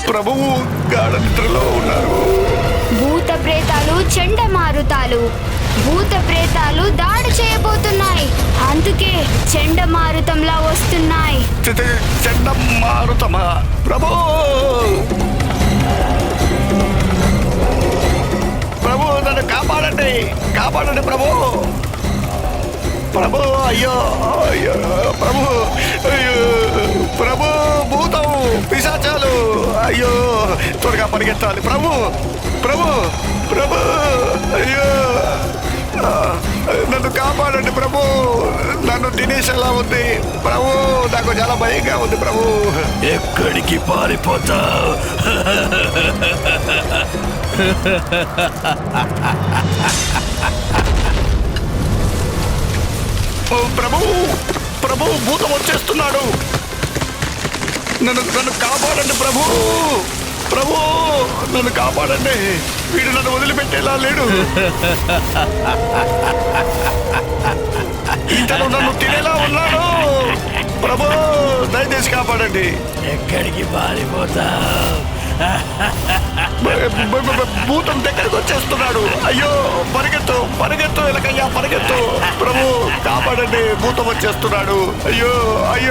ప్రభువు గాఢ నిద్రలో ఉన్నారు. భూత ప్రేతాలు చండమారుతాలు భూత ప్రేతాలు దాడి చేయబోతున్నాయి. అందుకే చండమారుతంలా వస్తున్నాయి. చండమారుతమా? ప్రభు ప్రభు నన్ను కాపాడండి, కాపాడండి ప్రభు. ప్రభు అయ్యో అయ్యో ప్రభు, అయ్యో ప్రభు, భూతం పిశాచాలు, అయ్యో త్వరగా పరిగెత్తాలి ప్రభు. ప్రభు ప్రభు అయ్యో నన్ను కాపాడండి ప్రభు. నన్ను తినేసేలా ఉంది ప్రభు. నాకు చాలా భయంగా ఉంది ప్రభు. ఎక్కడికి పారిపోతావు? ప్రభు ప్రభు భూతం వచ్చేస్తున్నాడు. నన్ను కాపాడండి ప్రభు. ప్రభు నన్ను కాపాడండి. వీడు నన్ను వదిలిపెట్టేలా లేడు. ఇతను నన్ను తినేలా ఉన్నాడు. ప్రభు దయచేసి కాపాడండి. ఎక్కడికి పారిపోతావు? భూతం దగ్గరకు వచ్చేస్తున్నాడు. అయ్యో పరిగెత్తు పరిగెత్తు ఎలకయ్యా పరిగెత్తు. ప్రభు కాపాడండి, భూతం వచ్చేస్తున్నాడు. అయ్యో అయ్యో.